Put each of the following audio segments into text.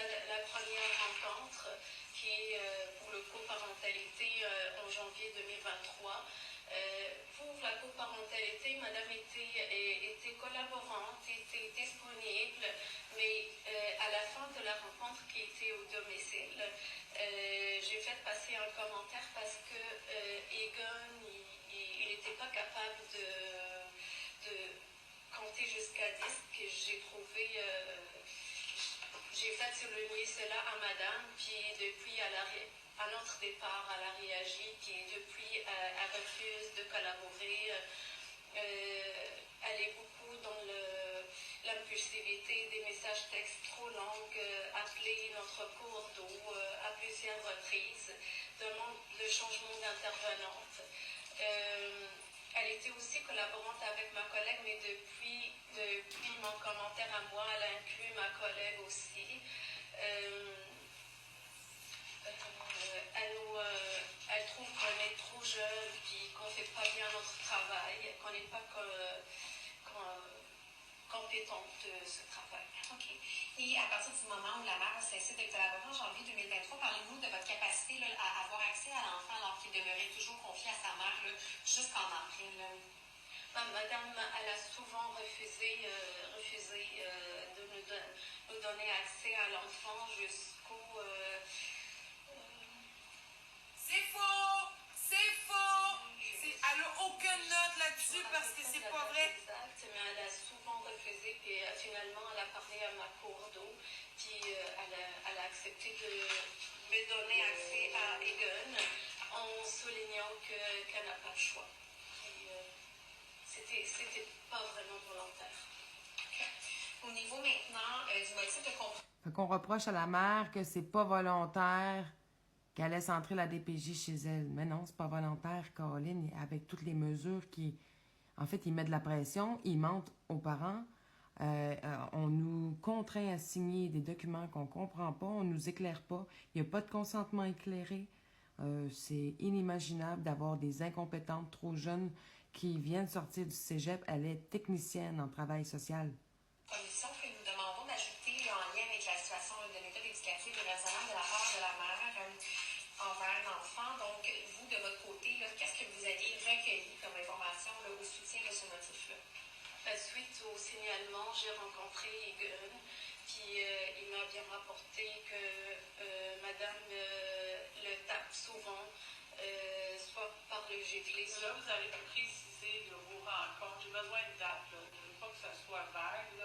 eu la première rencontre qui est pour le coparentalité en janvier 2023. Pour la coparentalité, madame était collaborante, était disponible, mais à la fin de la rencontre qui était au domicile, j'ai fait passer un commentaire parce que Egon, il n'était pas capable de compter jusqu'à 10, que j'ai trouvé... j'ai fait souligner cela à madame, puis depuis à notre départ, elle a réagi, puis depuis elle refuse de collaborer. Elle est beaucoup dans l'impulsivité, des messages textes trop longs, appeler notre cours d'eau à plusieurs reprises, demande le changement d'intervenante. Elle était aussi collaborante avec ma collègue, mais depuis mon commentaire à moi, elle a inclus ma collègue aussi. Elle trouve qu'on est trop jeune, puis qu'on ne fait pas bien notre travail, qu'on n'est pas compétente de ce travail. OK. Et à partir du moment où la mère a cessé d'être collaborante en janvier 2023, parlez-nous de votre capacité là, à avoir accès à l'enfant alors qu'il demeurait toujours confié à sa mère jusqu'en avril. Madame, elle a souvent refusé de nous donner accès à l'enfant jusqu'au... C'est faux! C'est faux! Elle n'a aucune note là-dessus parce que c'est pas vrai. Exact, mais elle a souvent refusé, puis finalement, elle a parlé à ma cour d'eau, puis elle a accepté de me donner accès à Egon en soulignant qu'elle n'a pas le choix. C'était pas vraiment volontaire. Okay. Au niveau maintenant du motif de compréhension. Fait qu'on reproche à la mère que c'est pas volontaire qu'elle laisse entrer la DPJ chez elle. Mais non, c'est pas volontaire, Caroline, avec toutes les mesures qui... En fait, ils mettent de la pression, ils mentent aux parents, on nous contraint à signer des documents qu'on comprend pas, on nous éclaire pas, il n'y a pas de consentement éclairé. C'est inimaginable d'avoir des incompétentes trop jeunes qui viennent sortir du cégep. Elle est technicienne en travail social. Commission que nous demandons d'ajouter en lien avec la situation de méthode éducative et raisonnable de la part de la mère envers l'enfant. Donc, vous, de votre côté, qu'est-ce que vous aviez recueilli comme information au soutien de ce motif-là? Suite au signalement, j'ai rencontré Egon, puis il m'a bien rapporté que madame le tape souvent, soit par le giflet. Là, vous allez me préciser vos rencontres. J'ai besoin de date. Je ne veux pas que ça soit vague.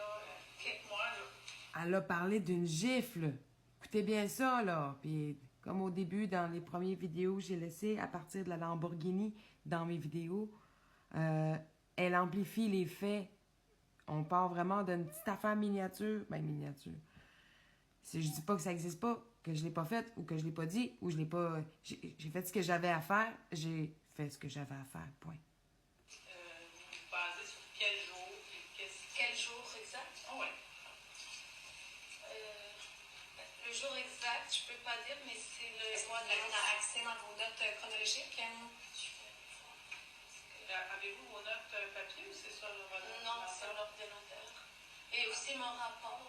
Dites-moi. Elle a parlé d'une gifle. Écoutez bien ça, là. Puis, comme au début, dans les premières vidéos, j'ai laissé à partir de la Lamborghini dans mes vidéos. Elle amplifie les faits. On part vraiment d'une petite affaire miniature. Ben, miniature. Si je dis pas que ça n'existe pas, que je l'ai pas faite, ou que je l'ai pas dit, ou je l'ai pas... J'ai fait ce que j'avais à faire. J'ai fait ce que j'avais à faire. Point. Vous basez sur quel jour? Quel jour exact? Oh, oui. Le jour exact, je peux pas dire, mais c'est le... Est-ce que vous avez accès dans vos notes chronologiques? Avez-vous vos notes papier ou c'est sur l'ordinateur? Non, c'est l'ordinateur. Et aussi mon rapport.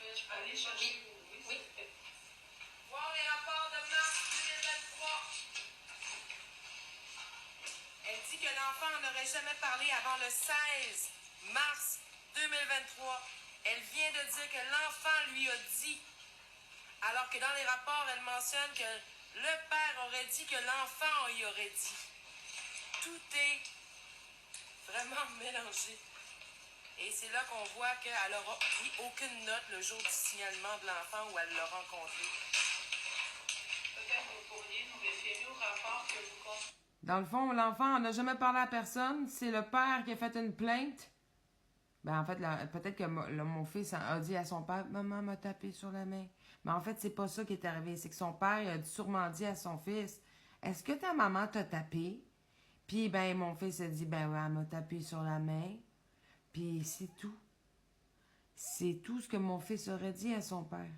Je peux aller chercher. Oui. Voir les rapports de mars 2023. Elle dit que l'enfant n'aurait jamais parlé avant le 16 mars 2023. Elle vient de dire que l'enfant lui a dit, alors que dans les rapports, elle mentionne que le père aurait dit que l'enfant y aurait dit. Tout est vraiment mélangé. Et c'est là qu'on voit qu'elle n'aura pris aucune note le jour du signalement de l'enfant où elle l'a rencontré. Peut-être que vous pourriez nous référer au rapport que vous constatez. Dans le fond, l'enfant n'a jamais parlé à personne. C'est le père qui a fait une plainte. Ben, en fait, peut-être que mon fils a dit à son père, « Maman m'a tapé sur la main. » Mais en fait, c'est pas ça qui est arrivé. C'est que son père a sûrement dit à son fils, « Est-ce que ta maman t'a tapé? » Puis, ben, mon fils a dit, « Ben, ouais, elle m'a tapé sur la main. » Puis, c'est tout. C'est tout ce que mon fils aurait dit à son père.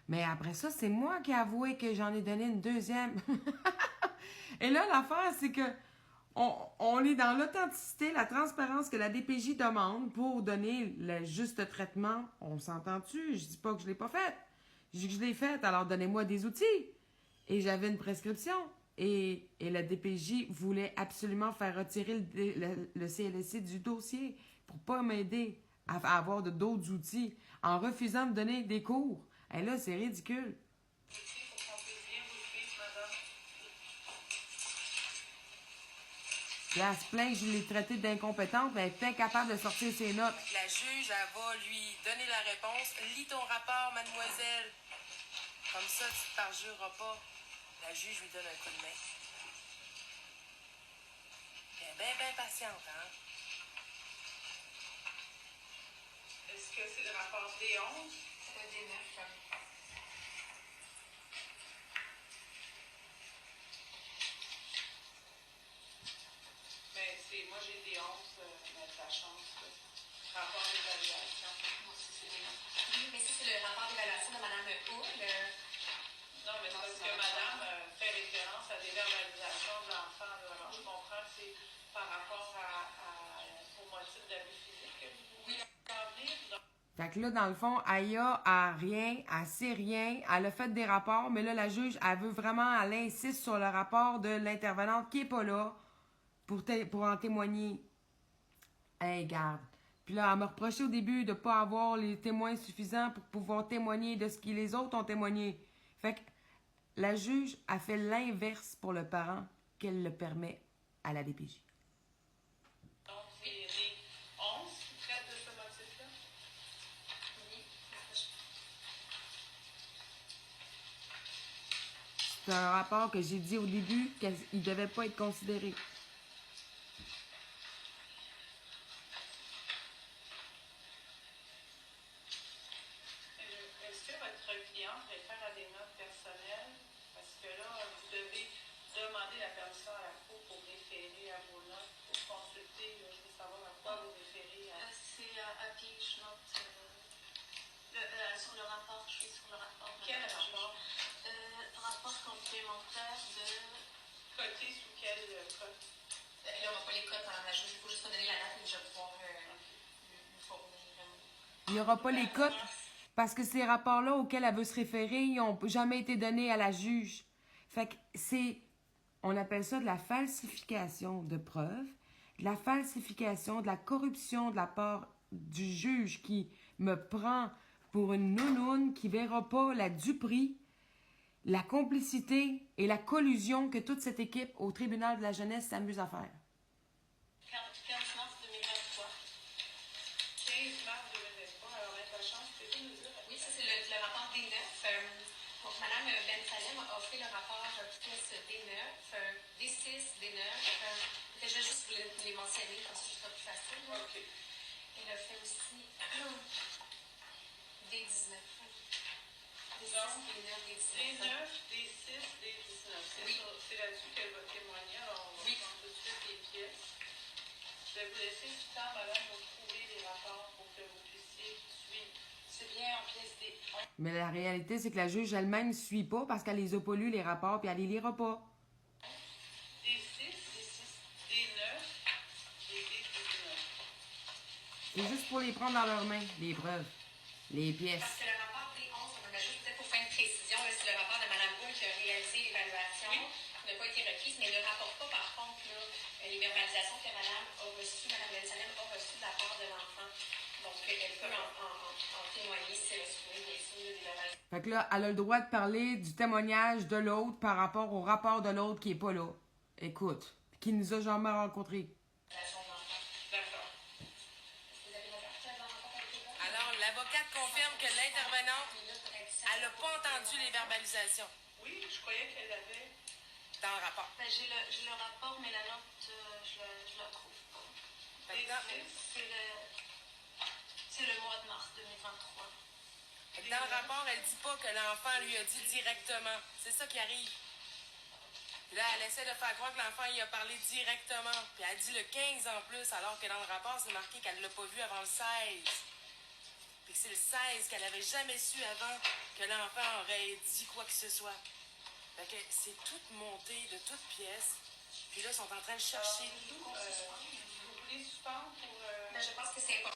Mais après ça, c'est moi qui ai avoué que j'en ai donné une deuxième. Et là, l'affaire, c'est que On est dans l'authenticité, la transparence que la DPJ demande pour donner le juste traitement. On s'entend-tu? Je dis pas que je l'ai pas fait. Je dis que je l'ai fait, alors donnez-moi des outils. Et j'avais une prescription. Et la DPJ voulait absolument faire retirer le CLSC du dossier pour pas m'aider à avoir d'autres outils en refusant de donner des cours. Et là, c'est ridicule. Ici, il faut qu'on puisse bien vous suivre, madame. Puis elle se plaint que je l'ai traitée d'incompétente, mais elle est incapable de sortir ses notes. La juge, elle va lui donner la réponse. Lis ton rapport, mademoiselle. Comme ça, tu ne parjureras pas. La juge lui donne un coup de main. Elle est bien patiente, hein? Est-ce que c'est le rapport D11? C'est le D9. Mais moi j'ai D11, mais de la chance. Rapport d'évaluation. Moi aussi, c'est D9. Oui, mais ça, c'est le rapport d'évaluation de Mme Hull. Non, mais c'est parce que madame fait référence à des verbalisations de l'enfant. Alors, je comprends que c'est par rapport au motif d'abus physique que vous voulez en venir. Donc, Fait que là, dans le fond, Aya a rien, elle sait rien, elle a fait des rapports, mais là, la juge, elle veut vraiment, elle insiste sur le rapport de l'intervenante qui est pas là pour en témoigner. Hey, garde. Puis là, elle m'a reproché au début de pas avoir les témoins suffisants pour pouvoir témoigner de ce que les autres ont témoigné. Fait que la juge a fait l'inverse pour le parent qu'elle le permet à la DPJ. c'est les 11 qui traitent de ce motif-là. Oui. C'est un rapport que j'ai dit au début qu'il ne devait pas être considéré. Est-ce que votre cliente réfère à des notes personnelles? Parce que là, vous devez demander la permission à la cour pour référer à vos notes, pour consulter. Je veux savoir à quoi vous référez. C'est à page note. Sur le rapport, je suis sur le rapport. Quel rapport? Rapport complémentaire de. Coté sous quel code? Là, on n'a pas les codes en la juge. Il faut juste me donner la date et je vais pouvoir lui fournir. Il n'y aura pas les cotes parce que ces rapports-là auxquels elle veut se référer, ils n'ont jamais été donnés à la juge. Fait que c'est, on appelle ça de la falsification de preuves, de la falsification, de la corruption de la part du juge qui me prend pour une nounoune qui verra pas la duperie, la complicité et la collusion que toute cette équipe au tribunal de la jeunesse s'amuse à faire. 15 mars 2023. 15 mars 2023. Alors, Maître Lachance, peux-tu nous dire? Oui, ça, c'est le rapport D9. Donc, Mme Ben Salem a fait le rapport pièce D9, D6, D9. Je vais juste vous les mentionner, comme ça, ce sera plus facile. OK. Elle a fait aussi D19. D6, D9, D19. D9, D6, D19. Oui. C'est là-dessus qu'elle va témoigner. Alors, on va Oui. prendre tout de suite les pièces. Je vais vous laisser du temps, madame, pour trouver les rapports pour que vous puissiez suivre. C'est bien en pièce D11. Mais la réalité, c'est que la juge elle-même ne suit pas parce qu'elle les a pas lus, les rapports, puis elle les lira pas. D6, D9 et D19. C'est juste pour les prendre dans leurs mains, les preuves, les pièces. Parce que le rapport D11, on en a juste peut-être pour faire une précision, là, c'est le rapport de Mme Hull qui a réalisé l'évaluation, qui n'a pas été requise, mais ne rapporte pas, par contre, là, les verbalisations que Mme a reçues, Mme Ben Salem a reçues de la part de l'enfant. Donc, elle peut en témoigner si elle a soumis, bien sûr, des verbalisations. Fait que là, elle a le droit de parler du témoignage de l'autre par rapport au rapport de l'autre qui est pas là. Écoute, qui nous a jamais rencontrés. D'accord. Vous avez la carte dans le rapport avec les votes? Alors, l'avocate confirme que l'intervenante, elle n'a pas entendu les verbalisations Oui, je croyais qu'elle avait. dans le rapport. Ben, j'ai le rapport, mais la note, je la trouve pas. Fait que dans, C'est le mois de mars 2023. fait que dans le rapport, elle dit pas que l'enfant lui a dit directement. C'est ça qui arrive. Là, elle essaie de faire croire que l'enfant y a parlé directement. Puis elle dit le 15 en plus, alors que dans le rapport, c'est marqué qu'elle ne l'a pas vu avant le 16. Puis que c'est le 16 qu'elle avait jamais su avant que l'enfant aurait dit quoi que ce soit. Fait que c'est toute montée de toutes pièces. Puis là, ils sont en train de chercher. Vous voulez suspendre pour... Mais je pense que c'est important.